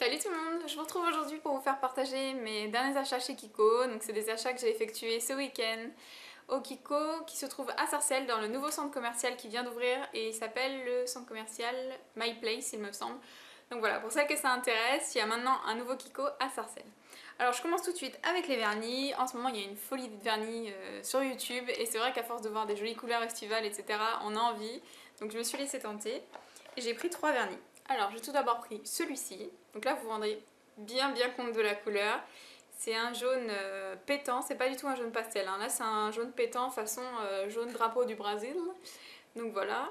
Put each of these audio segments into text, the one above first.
Salut tout le monde, je vous retrouve aujourd'hui pour vous faire partager mes derniers achats chez Kiko. Donc c'est des achats que j'ai effectués ce week-end au Kiko qui se trouve à Sarcelles dans le nouveau centre commercial qui vient d'ouvrir et il s'appelle le centre commercial My Place il me semble. Donc voilà, pour celles que ça intéresse, il y a maintenant un nouveau Kiko à Sarcelles. Alors je commence tout de suite avec les vernis. En ce moment il y a une folie de vernis sur YouTube et c'est vrai qu'à force de voir des jolies couleurs estivales etc. on a envie. Donc je me suis laissée tenter et j'ai pris 3 vernis. Alors j'ai tout d'abord pris celui-ci, donc là vous vous rendrez bien compte de la couleur. C'est un jaune pétant, c'est pas du tout un jaune pastel, hein. Là c'est un jaune pétant façon jaune drapeau du Brésil. Donc voilà,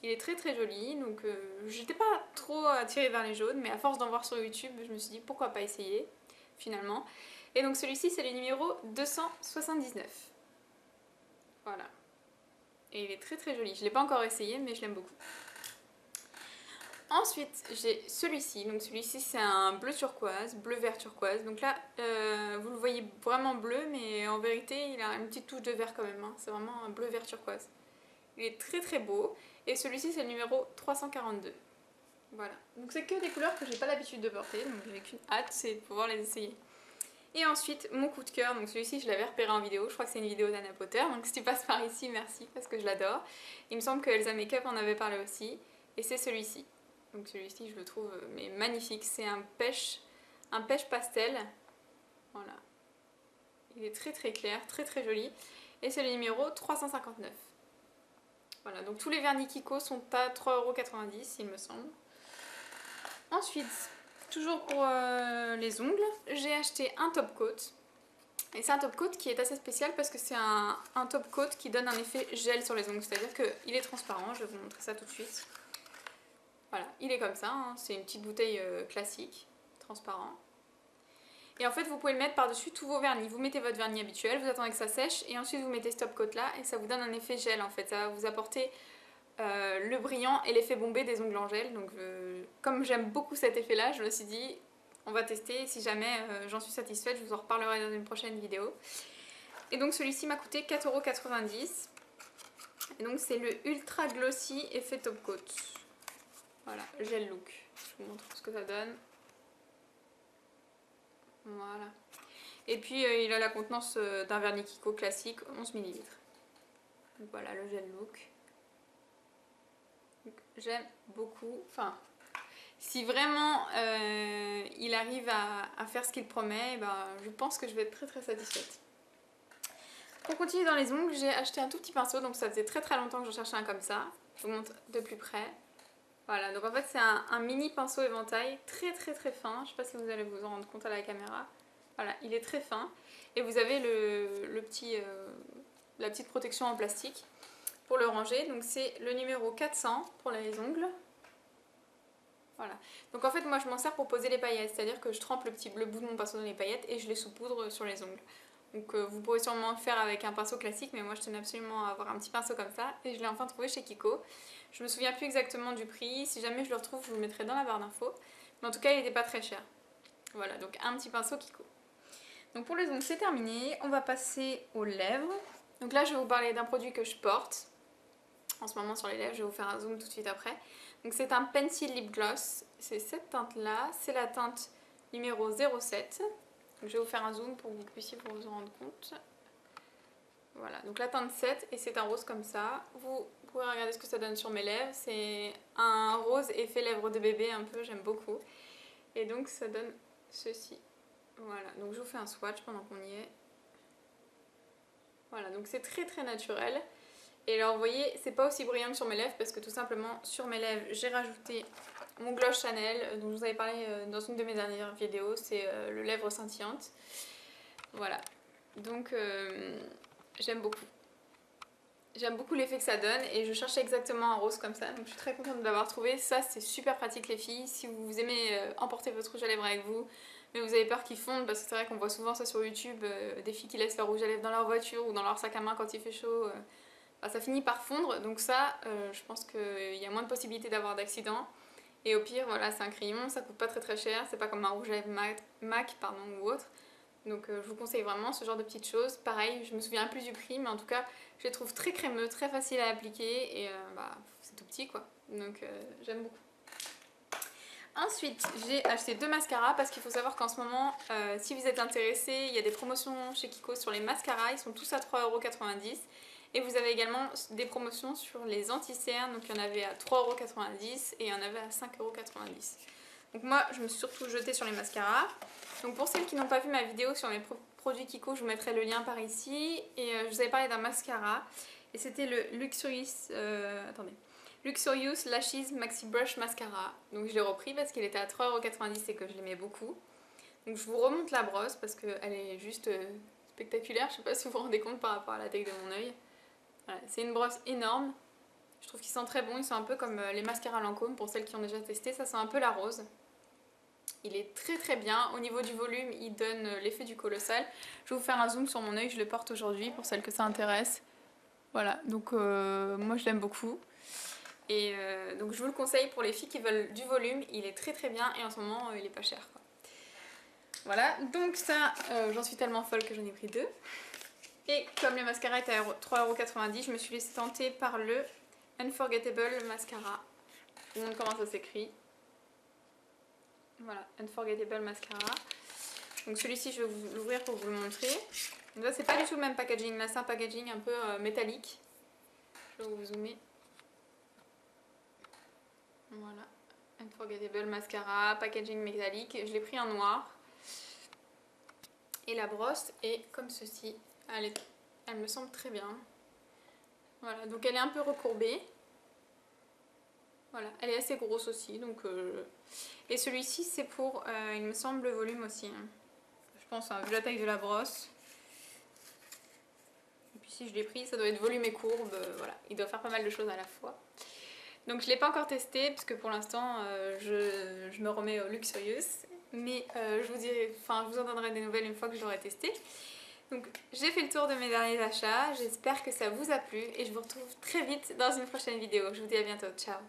il est très joli, donc j'étais pas trop attirée vers les jaunes, mais à force d'en voir sur YouTube, je me suis dit pourquoi pas essayer finalement. Et donc celui-ci c'est le numéro 279. Voilà. Et il est très joli, je l'ai pas encore essayé mais je l'aime beaucoup. Ensuite, j'ai celui-ci. Donc celui-ci, c'est un bleu turquoise, bleu-vert turquoise. Donc là, vous le voyez vraiment bleu, mais en vérité, il a une petite touche de vert quand même, hein. C'est vraiment un bleu-vert turquoise. Il est très beau. Et celui-ci, c'est le numéro 342. Voilà. Donc c'est que des couleurs que j'ai pas l'habitude de porter, donc j'ai qu'une hâte, c'est de pouvoir les essayer. Et ensuite, mon coup de cœur, donc celui-ci, je l'avais repéré en vidéo. Je crois que c'est une vidéo d'Anna Potter. Donc si tu passes par ici, merci, parce que je l'adore. Il me semble que Elsa Makeup en avait parlé aussi. Et c'est celui-ci. Donc celui-ci je le trouve mais magnifique, c'est un pêche pastel, voilà. Il est très clair, très joli et c'est le numéro 359. Voilà, donc tous les vernis Kiko sont à 3,90 € il me semble. Ensuite, toujours pour les ongles, j'ai acheté un top coat. Et c'est un top coat qui est assez spécial parce que c'est un top coat qui donne un effet gel sur les ongles, c'est-à-dire qu'il est transparent, je vais vous montrer ça tout de suite. Voilà, il est comme ça, hein. C'est une petite bouteille classique, transparent. Et en fait, vous pouvez le mettre par-dessus tous vos vernis. Vous mettez votre vernis habituel, vous attendez que ça sèche, et ensuite vous mettez ce top coat là, et ça vous donne un effet gel en fait. Ça va vous apporter le brillant et l'effet bombé des ongles en gel. Donc comme j'aime beaucoup cet effet là, je me suis dit, on va tester, et si jamais j'en suis satisfaite, je vous en reparlerai dans une prochaine vidéo. Et donc celui-ci m'a coûté 4,90 €. Et donc c'est le Ultra Glossy Effet Top Coat. Voilà, gel look. Je vous montre ce que ça donne. Voilà. Et puis il a la contenance d'un vernis Kiko classique, 11 ml. Donc voilà le gel look. J'aime beaucoup. Enfin, si vraiment il arrive à faire ce qu'il promet, ben, je pense que je vais être très satisfaite. Pour continuer dans les ongles, j'ai acheté un tout petit pinceau, donc ça faisait très longtemps que je cherchais un comme ça. Je vous montre de plus près. Voilà, donc en fait c'est un mini pinceau éventail très fin, je sais pas si vous allez vous en rendre compte à la caméra. Voilà, il est très fin et vous avez la petite protection en plastique pour le ranger. Donc c'est le numéro 400 pour les ongles. Voilà, donc en fait moi je m'en sers pour poser les paillettes, c'est-à-dire que je trempe le bout de mon pinceau dans les paillettes et je les saupoudre sur les ongles. Donc vous pourrez sûrement le faire avec un pinceau classique, mais moi je tenais absolument à avoir un petit pinceau comme ça et je l'ai enfin trouvé chez Kiko. Je me souviens plus exactement du prix, si jamais je le retrouve je vous le mettrai dans la barre d'infos, mais en tout cas il n'était pas très cher. Voilà, donc un petit pinceau Kiko. Donc pour les ongles c'est terminé, on va passer aux lèvres. Donc là je vais vous parler d'un produit que je porte en ce moment sur les lèvres, je vais vous faire un zoom tout de suite après. Donc c'est un Pencil Lip Gloss, c'est cette teinte là, c'est la teinte numéro 07. Donc je vais vous faire un zoom pour que vous puissiez vous en rendre compte. Voilà, donc la teinte 7 et c'est un rose comme ça. Vous pouvez regarder ce que ça donne sur mes lèvres. C'est un rose effet lèvres de bébé un peu, j'aime beaucoup. Et donc ça donne ceci. Voilà, donc je vous fais un swatch pendant qu'on y est. Voilà, donc c'est très naturel. Et alors vous voyez, c'est pas aussi brillant que sur mes lèvres parce que tout simplement sur mes lèvres j'ai rajouté mon gloss Chanel dont je vous avais parlé dans une de mes dernières vidéos, c'est le lèvre scintillante. Voilà, donc j'aime beaucoup. J'aime beaucoup l'effet que ça donne et je cherchais exactement un rose comme ça, donc je suis très contente de l'avoir trouvé. Ça c'est super pratique les filles, si vous aimez emporter votre rouge à lèvres avec vous, mais vous avez peur qu'il fonde parce que c'est vrai qu'on voit souvent ça sur YouTube, des filles qui laissent leur rouge à lèvres dans leur voiture ou dans leur sac à main quand il fait chaud. Ça finit par fondre, donc ça je pense qu'il y a moins de possibilités d'avoir d'accident. Et au pire voilà, c'est un crayon, ça coûte pas très cher, c'est pas comme un rouge à lèvres MAC pardon, ou autre. Donc je vous conseille vraiment ce genre de petites choses. Pareil, je me souviens plus du prix, mais en tout cas je les trouve très crémeux, très facile à appliquer et c'est tout petit quoi. Donc j'aime beaucoup. Ensuite, j'ai acheté 2 mascaras parce qu'il faut savoir qu'en ce moment, si vous êtes intéressé, il y a des promotions chez Kiko sur les mascaras. Ils sont tous à 3,90 €. Et vous avez également des promotions sur les anti-cernes. Donc il y en avait à 3,90 € et il y en avait à 5,90 €. Donc moi, je me suis surtout jetée sur les mascaras. Donc pour celles qui n'ont pas vu ma vidéo sur mes produits Kiko, je vous mettrai le lien par ici. Et je vous avais parlé d'un mascara. Et c'était le Luxurious... Luxurious Lashes Maxi Brush Mascara. Donc je l'ai repris parce qu'il était à 3,90 € et que je l'aimais beaucoup. Donc je vous remonte la brosse parce qu'elle est juste spectaculaire. Je sais pas si vous vous rendez compte par rapport à la taille de mon œil. Voilà, c'est une brosse énorme. Je trouve qu'ils sont très bons. Ils sont un peu comme les mascaras Lancôme pour celles qui ont déjà testé. Ça sent un peu la rose. Il est très très bien. Au niveau du volume, il donne l'effet du colossal. Je vais vous faire un zoom sur mon œil. Je le porte aujourd'hui pour celles que ça intéresse. Voilà, donc moi je l'aime beaucoup. Et donc je vous le conseille pour les filles qui veulent du volume, il est très très bien et en ce moment il est pas cher quoi. Voilà, donc ça j'en suis tellement folle que j'en ai pris 2. Et comme le mascara était à 3,90 €, je me suis laissée tenter par le Unforgettable Mascara. Je vous montre comment ça s'écrit. Voilà, Unforgettable Mascara. Donc celui-ci je vais vous l'ouvrir pour vous le montrer. Donc là c'est pas du tout le même packaging, là c'est un packaging un peu métallique. Je vais vous zoomer. Voilà, Unforgettable Mascara, packaging métallique. Je l'ai pris en noir. Et la brosse est comme ceci. Elle me semble très bien. Voilà, donc elle est un peu recourbée. Voilà, elle est assez grosse aussi. Donc, et celui-ci, c'est pour, il me semble, le volume aussi. Hein. Je pense, hein, vu la taille de la brosse. Et puis si je l'ai pris, ça doit être volume et courbe. Voilà, il doit faire pas mal de choses à la fois. Donc je ne l'ai pas encore testé parce que pour l'instant je me remets au Luxurious. Mais je vous en donnerai des nouvelles une fois que je l'aurai testé. Donc j'ai fait le tour de mes derniers achats. J'espère que ça vous a plu et je vous retrouve très vite dans une prochaine vidéo. Je vous dis à bientôt. Ciao!